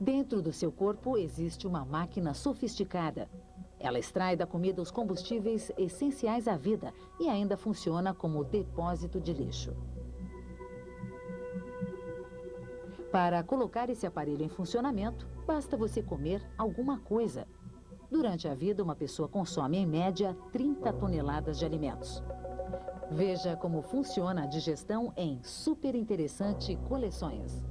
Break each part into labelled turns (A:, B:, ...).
A: Dentro do seu corpo existe uma máquina sofisticada. Ela extrai da comida os combustíveis essenciais à vida e ainda funciona como depósito de lixo. Para colocar esse aparelho em funcionamento, basta você comer alguma coisa. Durante a vida, uma pessoa consome, em média, 30 toneladas de alimentos. Veja como funciona a digestão em Super Interessante Coleções.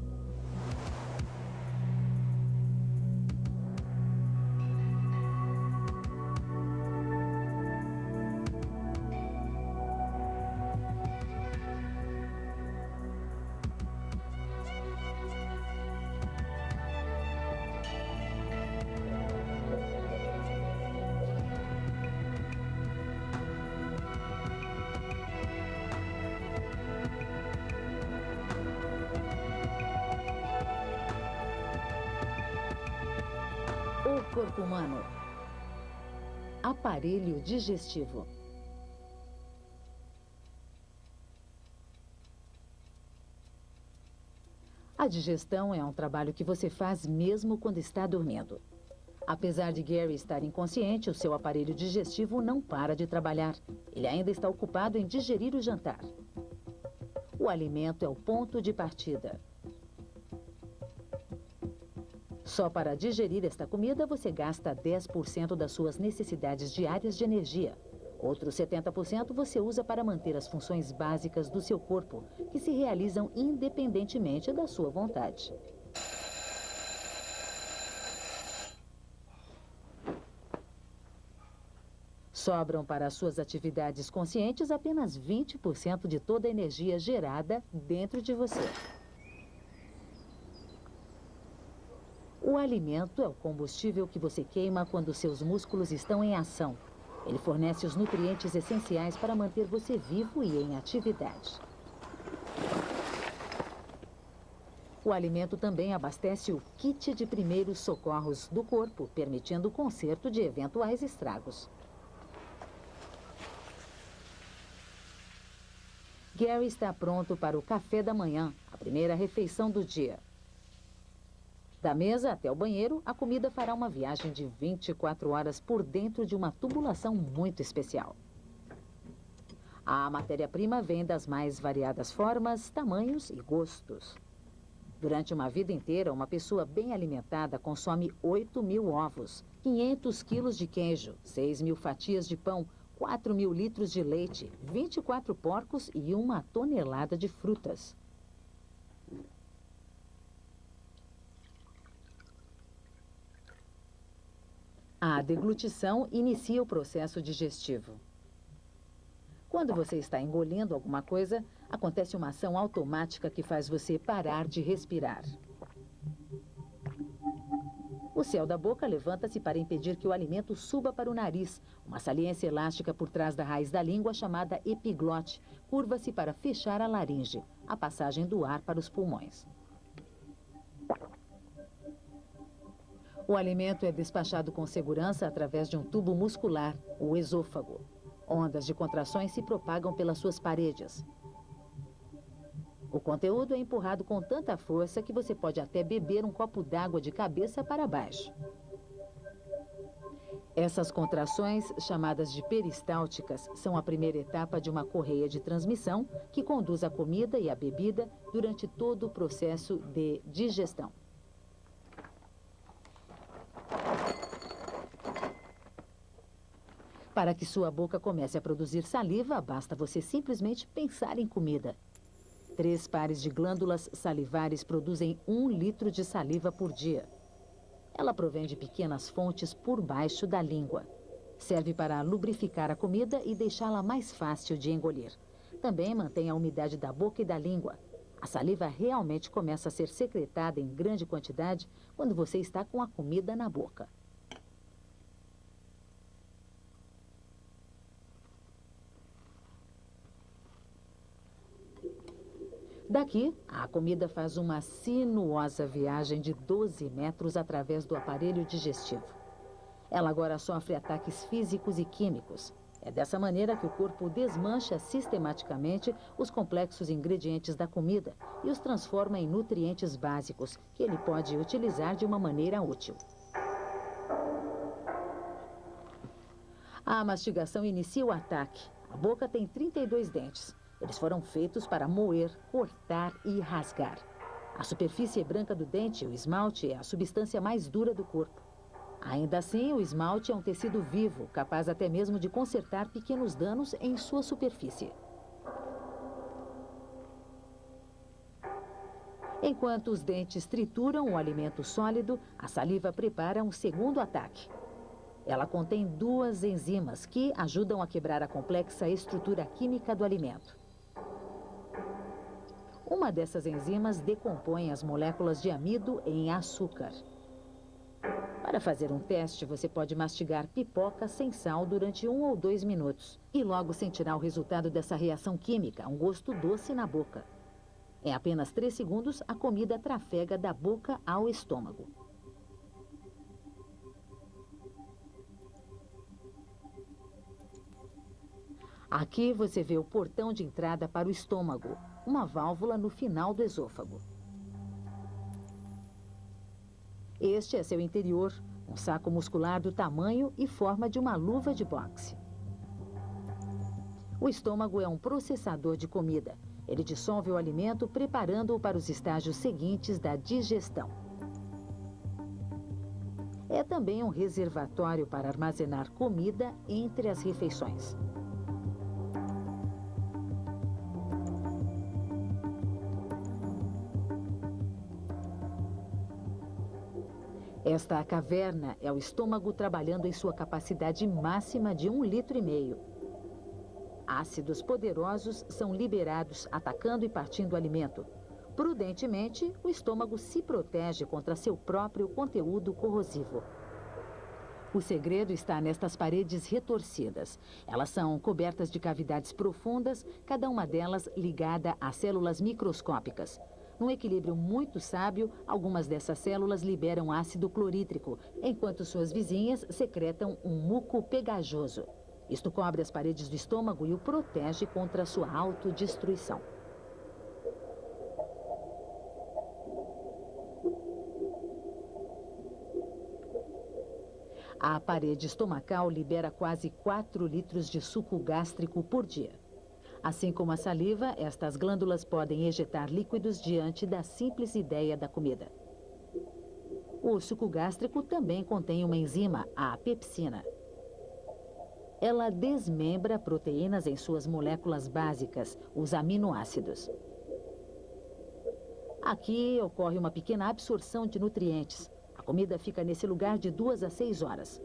A: O corpo humano. Aparelho digestivo. A digestão é um trabalho que você faz mesmo quando está dormindo. Apesar de Gary estar inconsciente, o seu aparelho digestivo não para de trabalhar. Ele ainda está ocupado em digerir o jantar. O alimento é o ponto de partida. Só para digerir esta comida, você gasta 10% das suas necessidades diárias de energia. Outros 70% você usa para manter as funções básicas do seu corpo, que se realizam independentemente da sua vontade. Sobram para as suas atividades conscientes apenas 20% de toda a energia gerada dentro de você. O alimento é o combustível que você queima quando seus músculos estão em ação. Ele fornece os nutrientes essenciais para manter você vivo e em atividade. O alimento também abastece o kit de primeiros socorros do corpo, permitindo o conserto de eventuais estragos. Gary está pronto para o café da manhã, a primeira refeição do dia. Da mesa até o banheiro, a comida fará uma viagem de 24 horas por dentro de uma tubulação muito especial. A matéria-prima vem das mais variadas formas, tamanhos e gostos. Durante uma vida inteira, uma pessoa bem alimentada consome 8.000 ovos, 500 quilos de queijo, 6.000 fatias de pão, 4.000 litros de leite, 24 porcos e 1 tonelada de frutas. A deglutição inicia o processo digestivo. Quando você está engolindo alguma coisa, acontece uma ação automática que faz você parar de respirar. O céu da boca levanta-se para impedir que o alimento suba para o nariz. Uma saliência elástica por trás da raiz da língua, chamada epiglote, curva-se para fechar a laringe, a passagem do ar para os pulmões. O alimento é despachado com segurança através de um tubo muscular, o esôfago. Ondas de contrações se propagam pelas suas paredes. O conteúdo é empurrado com tanta força que você pode até beber um copo d'água de cabeça para baixo. Essas contrações, chamadas de peristálticas, são a primeira etapa de uma correia de transmissão que conduz a comida e a bebida durante todo o processo de digestão. Para que sua boca comece a produzir saliva, basta você simplesmente pensar em comida. 3 pares de glândulas salivares produzem 1 litro de saliva por dia. Ela provém de pequenas fontes por baixo da língua. Serve para lubrificar a comida e deixá-la mais fácil de engolir. Também mantém a umidade da boca e da língua. A saliva realmente começa a ser secretada em grande quantidade quando você está com a comida na boca. Daqui, a comida faz uma sinuosa viagem de 12 metros através do aparelho digestivo. Ela agora sofre ataques físicos e químicos. É dessa maneira que o corpo desmancha sistematicamente os complexos ingredientes da comida e os transforma em nutrientes básicos que ele pode utilizar de uma maneira útil. A mastigação inicia o ataque. A boca tem 32 dentes. Eles foram feitos para moer, cortar e rasgar. A superfície branca do dente, o esmalte, é a substância mais dura do corpo. Ainda assim, o esmalte é um tecido vivo, capaz até mesmo de consertar pequenos danos em sua superfície. Enquanto os dentes trituram o alimento sólido, a saliva prepara um segundo ataque. Ela contém duas enzimas que ajudam a quebrar a complexa estrutura química do alimento. Uma dessas enzimas decompõe as moléculas de amido em açúcar. Para fazer um teste, você pode mastigar pipoca sem sal durante 1 ou 2 minutos. E logo sentirá o resultado dessa reação química, um gosto doce na boca. Em apenas 3 segundos, a comida trafega da boca ao estômago. Aqui você vê o portão de entrada para o estômago, uma válvula no final do esôfago. Este é seu interior, um saco muscular do tamanho e forma de uma luva de boxe. O estômago é um processador de comida. Ele dissolve o alimento, preparando-o para os estágios seguintes da digestão. É também um reservatório para armazenar comida entre as refeições. Esta caverna é o estômago trabalhando em sua capacidade máxima de 1,5 litros. Ácidos poderosos são liberados, atacando e partindo o alimento. Prudentemente, o estômago se protege contra seu próprio conteúdo corrosivo. O segredo está nestas paredes retorcidas. Elas são cobertas de cavidades profundas, cada uma delas ligada a células microscópicas. Num equilíbrio muito sábio, algumas dessas células liberam ácido clorídrico, enquanto suas vizinhas secretam um muco pegajoso. Isto cobre as paredes do estômago e o protege contra sua autodestruição. A parede estomacal libera quase 4 litros de suco gástrico por dia. Assim como a saliva, estas glândulas podem ejetar líquidos diante da simples ideia da comida. O suco gástrico também contém uma enzima, a pepsina. Ela desmembra proteínas em suas moléculas básicas, os aminoácidos. Aqui ocorre uma pequena absorção de nutrientes. A comida fica nesse lugar de 2 a 6 horas.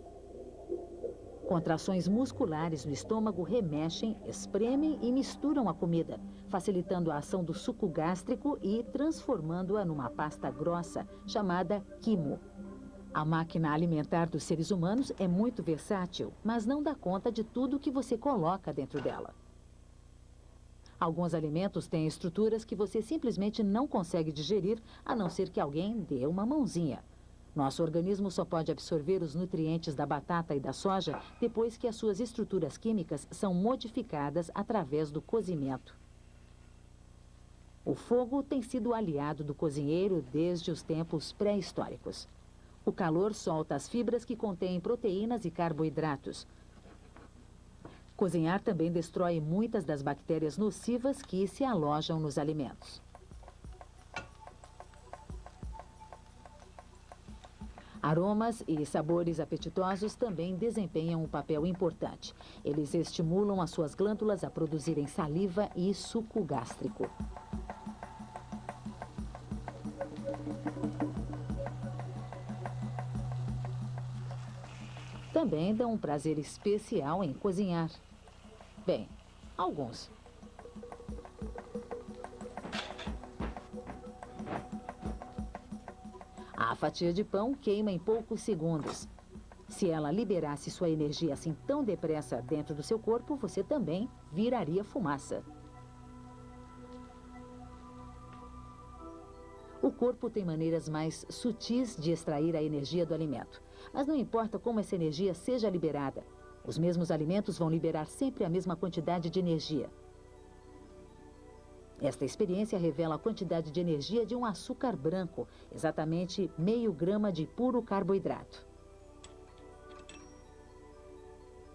A: Contrações musculares no estômago remexem, espremem e misturam a comida, facilitando a ação do suco gástrico e transformando-a numa pasta grossa, chamada quimo. A máquina alimentar dos seres humanos é muito versátil, mas não dá conta de tudo que você coloca dentro dela. Alguns alimentos têm estruturas que você simplesmente não consegue digerir, a não ser que alguém dê uma mãozinha. Nosso organismo só pode absorver os nutrientes da batata e da soja depois que as suas estruturas químicas são modificadas através do cozimento. O fogo tem sido aliado do cozinheiro desde os tempos pré-históricos. O calor solta as fibras que contêm proteínas e carboidratos. Cozinhar também destrói muitas das bactérias nocivas que se alojam nos alimentos. Aromas e sabores apetitosos também desempenham um papel importante. Eles estimulam as suas glândulas a produzirem saliva e suco gástrico. Também dão um prazer especial em cozinhar. Bem, alguns. A fatia de pão queima em poucos segundos. Se ela liberasse sua energia assim tão depressa dentro do seu corpo, você também viraria fumaça. O corpo tem maneiras mais sutis de extrair a energia do alimento. Mas não importa como essa energia seja liberada. Os mesmos alimentos vão liberar sempre a mesma quantidade de energia. Esta experiência revela a quantidade de energia de um açúcar branco, exatamente meio grama de puro carboidrato.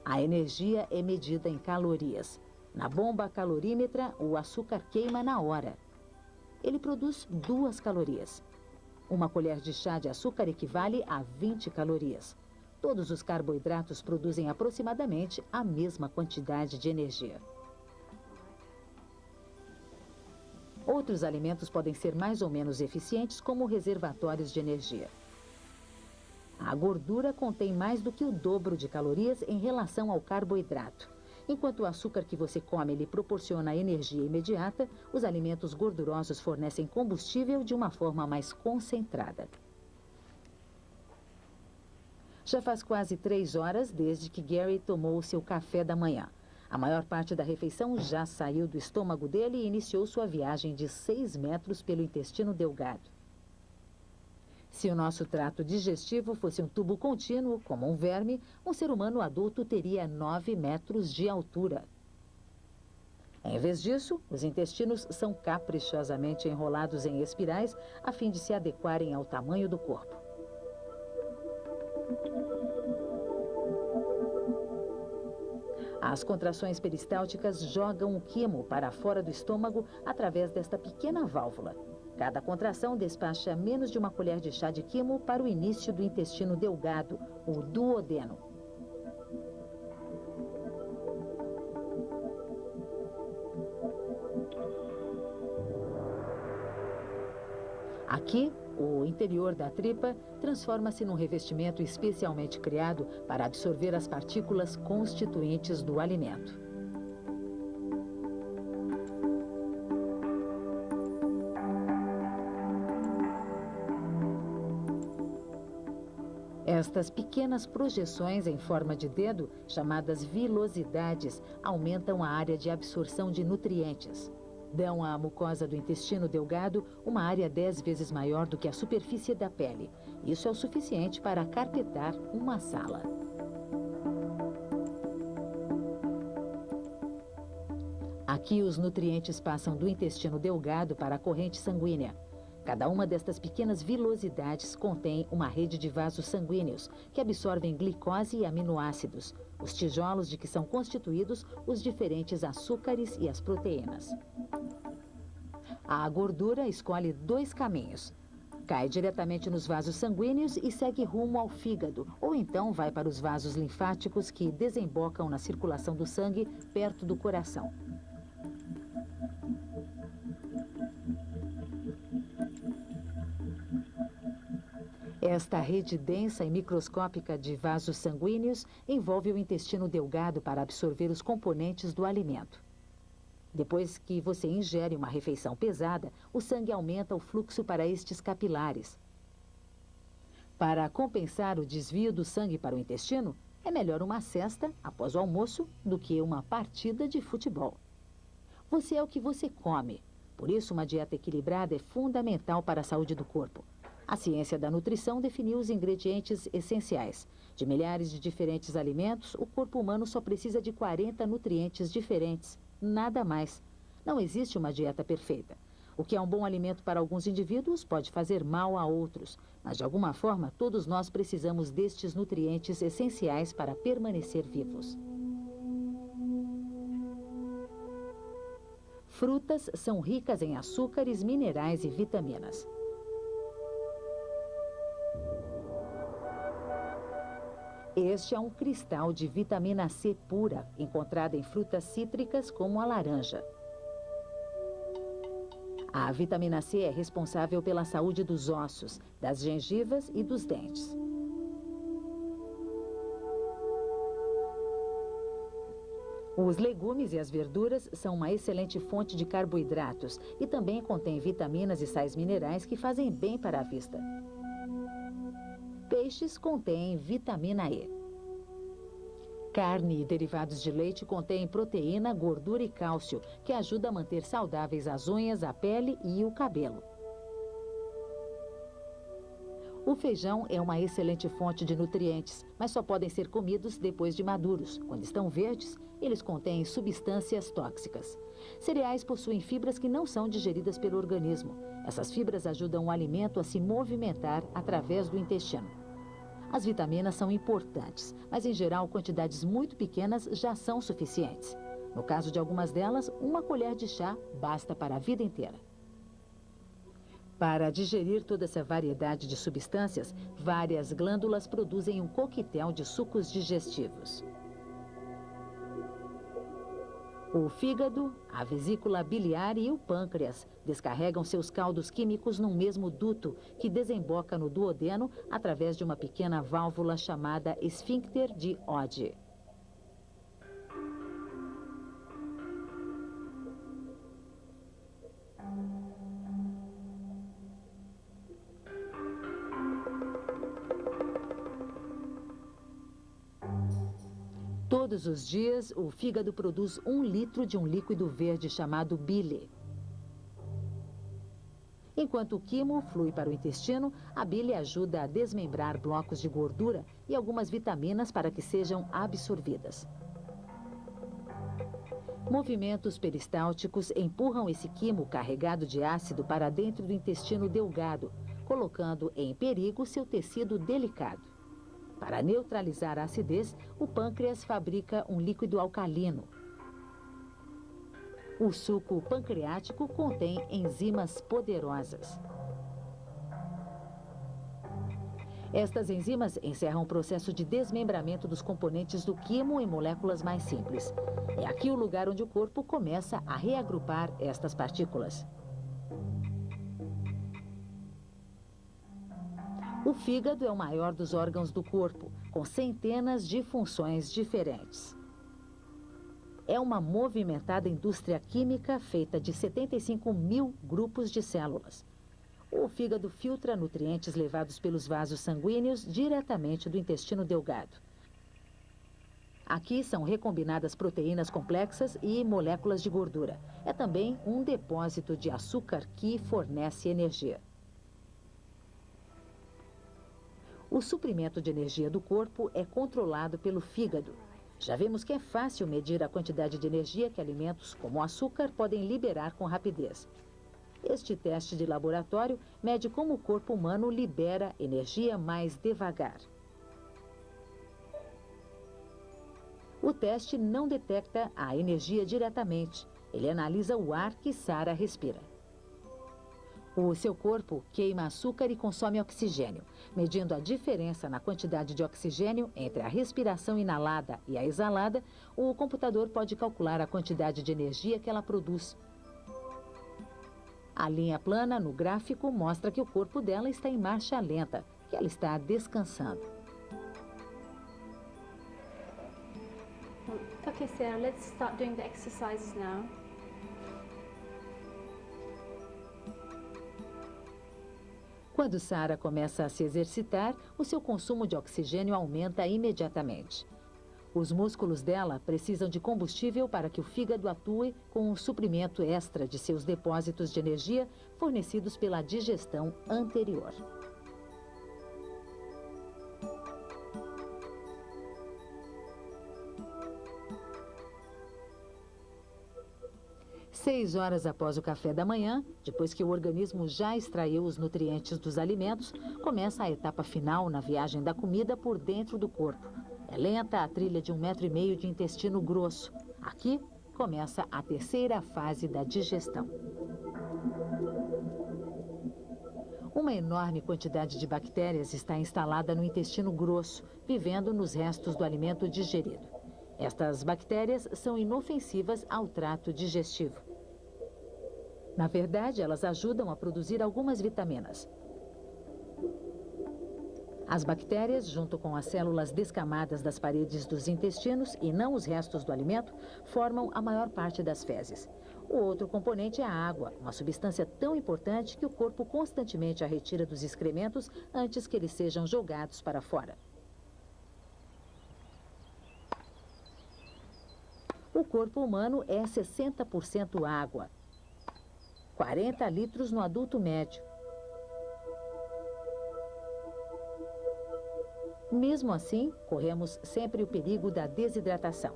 A: A energia é medida em calorias. Na bomba calorímetra, o açúcar queima na hora. Ele produz 2 calorias. Uma colher de chá de açúcar equivale a 20 calorias. Todos os carboidratos produzem aproximadamente a mesma quantidade de energia. Outros alimentos podem ser mais ou menos eficientes como reservatórios de energia. A gordura contém mais do que o dobro de calorias em relação ao carboidrato. Enquanto o açúcar que você come lhe proporciona energia imediata, os alimentos gordurosos fornecem combustível de uma forma mais concentrada. Já faz quase 3 horas desde que Gary tomou o seu café da manhã. A maior parte da refeição já saiu do estômago dele e iniciou sua viagem de 6 metros pelo intestino delgado. Se o nosso trato digestivo fosse um tubo contínuo, como um verme, um ser humano adulto teria 9 metros de altura. Em vez disso, os intestinos são caprichosamente enrolados em espirais a fim de se adequarem ao tamanho do corpo. As contrações peristálticas jogam o quimo para fora do estômago através desta pequena válvula. Cada contração despacha menos de uma colher de chá de quimo para o início do intestino delgado, o duodeno. Aqui, o interior da tripa transforma-se num revestimento especialmente criado para absorver as partículas constituintes do alimento. Estas pequenas projeções em forma de dedo, chamadas vilosidades, aumentam a área de absorção de nutrientes. Dão à mucosa do intestino delgado uma área 10 vezes maior do que a superfície da pele. Isso é o suficiente para carpetar uma sala. Aqui os nutrientes passam do intestino delgado para a corrente sanguínea. Cada uma destas pequenas vilosidades contém uma rede de vasos sanguíneos que absorvem glicose e aminoácidos, os tijolos de que são constituídos os diferentes açúcares e as proteínas. A gordura escolhe 2 caminhos. Cai diretamente nos vasos sanguíneos e segue rumo ao fígado, ou então vai para os vasos linfáticos que desembocam na circulação do sangue perto do coração. Esta rede densa e microscópica de vasos sanguíneos envolve o intestino delgado para absorver os componentes do alimento. Depois que você ingere uma refeição pesada, o sangue aumenta o fluxo para estes capilares. Para compensar o desvio do sangue para o intestino, é melhor uma cesta após o almoço do que uma partida de futebol. Você é o que você come. Por isso, uma dieta equilibrada é fundamental para a saúde do corpo. A ciência da nutrição definiu os ingredientes essenciais. De milhares de diferentes alimentos, o corpo humano só precisa de 40 nutrientes diferentes. Nada mais. Não existe uma dieta perfeita. O que é um bom alimento para alguns indivíduos pode fazer mal a outros. Mas, de alguma forma, todos nós precisamos destes nutrientes essenciais para permanecer vivos. Frutas são ricas em açúcares, minerais e vitaminas. Este é um cristal de vitamina C pura, encontrada em frutas cítricas como a laranja. A vitamina C é responsável pela saúde dos ossos, das gengivas e dos dentes. Os legumes e as verduras são uma excelente fonte de carboidratos e também contêm vitaminas e sais minerais que fazem bem para a vista. Peixes contêm vitamina E. Carne e derivados de leite contêm proteína, gordura e cálcio, que ajuda a manter saudáveis as unhas, a pele e o cabelo. O feijão é uma excelente fonte de nutrientes, mas só podem ser comidos depois de maduros. Quando estão verdes, eles contêm substâncias tóxicas. Cereais possuem fibras que não são digeridas pelo organismo. Essas fibras ajudam o alimento a se movimentar através do intestino. As vitaminas são importantes, mas em geral quantidades muito pequenas já são suficientes. No caso de algumas delas, uma colher de chá basta para a vida inteira. Para digerir toda essa variedade de substâncias, várias glândulas produzem um coquetel de sucos digestivos. O fígado, a vesícula biliar e o pâncreas descarregam seus caldos químicos num mesmo duto que desemboca no duodeno através de uma pequena válvula chamada esfíncter de Oddi. Todos os dias, o fígado produz 1 litro de um líquido verde chamado bile. Enquanto o quimo flui para o intestino, a bile ajuda a desmembrar blocos de gordura e algumas vitaminas para que sejam absorvidas. Movimentos peristálticos empurram esse quimo carregado de ácido para dentro do intestino delgado, colocando em perigo seu tecido delicado. Para neutralizar a acidez, o pâncreas fabrica um líquido alcalino. O suco pancreático contém enzimas poderosas. Estas enzimas encerram o processo de desmembramento dos componentes do quimo em moléculas mais simples. É aqui o lugar onde o corpo começa a reagrupar estas partículas. O fígado é o maior dos órgãos do corpo, com centenas de funções diferentes. É uma movimentada indústria química feita de 75 mil grupos de células. O fígado filtra nutrientes levados pelos vasos sanguíneos diretamente do intestino delgado. Aqui são recombinadas proteínas complexas e moléculas de gordura. É também um depósito de açúcar que fornece energia. O suprimento de energia do corpo é controlado pelo fígado. Já vimos que é fácil medir a quantidade de energia que alimentos como o açúcar podem liberar com rapidez. Este teste de laboratório mede como o corpo humano libera energia mais devagar. O teste não detecta a energia diretamente. Ele analisa o ar que Sara respira. O seu corpo queima açúcar e consome oxigênio. Medindo a diferença na quantidade de oxigênio entre a respiração inalada e a exalada, o computador pode calcular a quantidade de energia que ela produz. A linha plana no gráfico mostra que o corpo dela está em marcha lenta, que ela está descansando.
B: Okay, Sarah, let's start doing the exercises now.
A: Quando Sara começa a se exercitar, o seu consumo de oxigênio aumenta imediatamente. Os músculos dela precisam de combustível para que o fígado atue com um suprimento extra de seus depósitos de energia fornecidos pela digestão anterior. Seis horas após o café da manhã, depois que o organismo já extraiu os nutrientes dos alimentos, começa a etapa final na viagem da comida por dentro do corpo. É lenta a trilha de 1,5 metro de intestino grosso. Aqui começa a terceira fase da digestão. Uma enorme quantidade de bactérias está instalada no intestino grosso, vivendo nos restos do alimento digerido. Estas bactérias são inofensivas ao trato digestivo. Na verdade, elas ajudam a produzir algumas vitaminas. As bactérias, junto com as células descamadas das paredes dos intestinos e não os restos do alimento, formam a maior parte das fezes. O outro componente é a água, uma substância tão importante que o corpo constantemente a retira dos excrementos antes que eles sejam jogados para fora. O corpo humano é 60% água. 40 litros no adulto médio. Mesmo assim, corremos sempre o perigo da desidratação.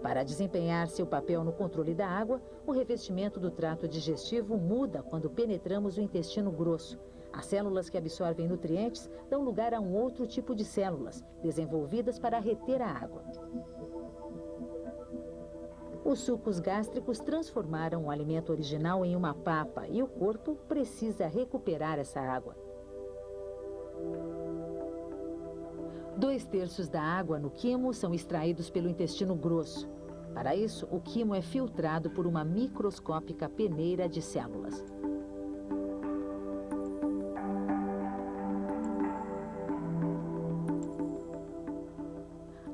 A: Para desempenhar seu papel no controle da água, o revestimento do trato digestivo muda quando penetramos o intestino grosso. As células que absorvem nutrientes dão lugar a um outro tipo de células, desenvolvidas para reter a água. Os sucos gástricos transformaram o alimento original em uma papa e o corpo precisa recuperar essa água. 2/3 da água no quimo são extraídos pelo intestino grosso. Para isso, o quimo é filtrado por uma microscópica peneira de células.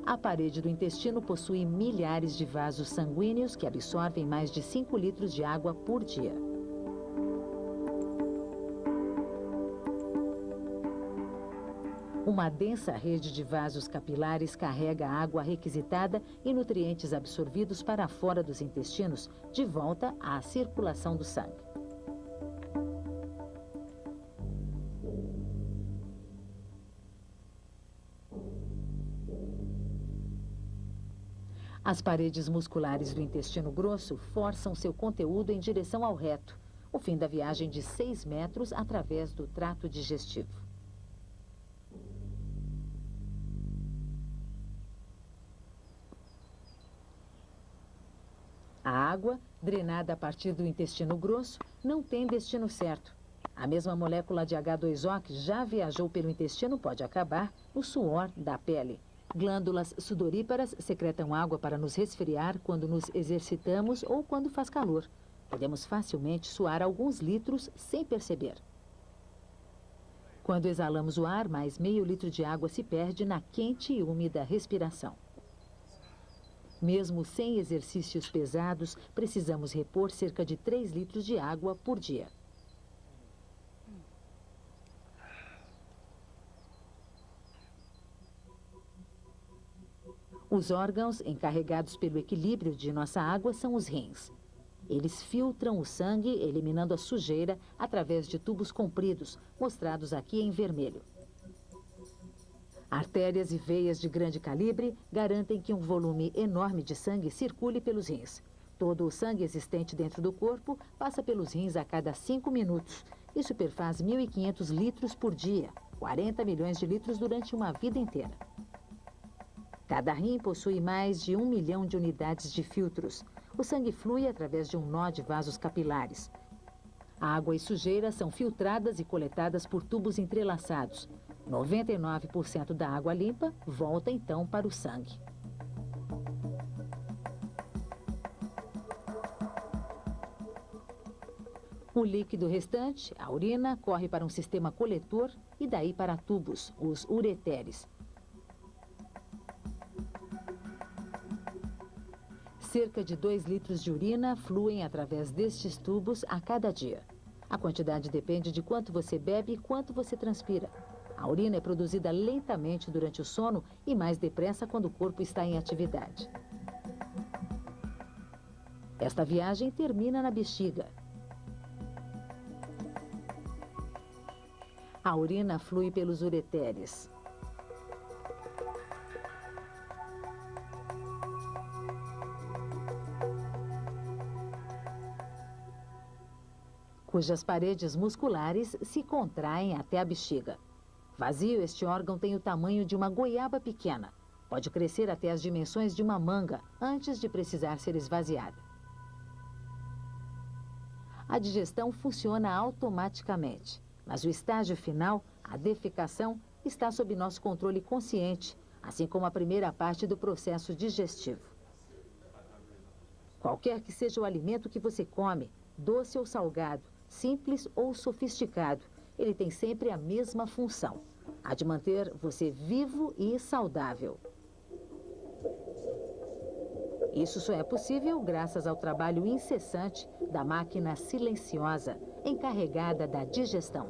A: A parede do intestino possui milhares de vasos sanguíneos que absorvem mais de 5 litros de água por dia. Uma densa rede de vasos capilares carrega a água requisitada e nutrientes absorvidos para fora dos intestinos, de volta à circulação do sangue. As paredes musculares do intestino grosso forçam seu conteúdo em direção ao reto, o fim da viagem de 6 metros através do trato digestivo. A água, drenada a partir do intestino grosso, não tem destino certo. A mesma molécula de H2O que já viajou pelo intestino pode acabar no suor da pele. Glândulas sudoríparas secretam água para nos resfriar quando nos exercitamos ou quando faz calor. Podemos facilmente suar alguns litros sem perceber. Quando exalamos o ar, mais meio litro de água se perde na quente e úmida respiração. Mesmo sem exercícios pesados, precisamos repor cerca de 3 litros de água por dia. Os órgãos encarregados pelo equilíbrio de nossa água são os rins. Eles filtram o sangue, eliminando a sujeira através de tubos compridos, mostrados aqui em vermelho. Artérias e veias de grande calibre garantem que um volume enorme de sangue circule pelos rins. Todo o sangue existente dentro do corpo passa pelos rins a cada 5 minutos. Isso perfaz 1.500 litros por dia, 40 milhões de litros durante uma vida inteira. Cada rim possui mais de 1 milhão de unidades de filtros. O sangue flui através de um nó de vasos capilares. A água e sujeira são filtradas e coletadas por tubos entrelaçados. 99% da água limpa volta então para o sangue. O líquido restante, a urina, corre para um sistema coletor e daí para tubos, os ureteres. Cerca de 2 litros de urina fluem através destes tubos a cada dia. A quantidade depende de quanto você bebe e quanto você transpira. A urina é produzida lentamente durante o sono e mais depressa quando o corpo está em atividade. Esta viagem termina na bexiga. A urina flui pelos ureteres. Cujas paredes musculares se contraem até a bexiga. Vazio, este órgão tem o tamanho de uma goiaba pequena. Pode crescer até as dimensões de uma manga antes de precisar ser esvaziada. A digestão funciona automaticamente, mas o estágio final, a defecação, está sob nosso controle consciente, assim como a primeira parte do processo digestivo. Qualquer que seja o alimento que você come, doce ou salgado, simples ou sofisticado, ele tem sempre a mesma função, a de manter você vivo e saudável. Isso só é possível graças ao trabalho incessante da máquina silenciosa, encarregada da digestão.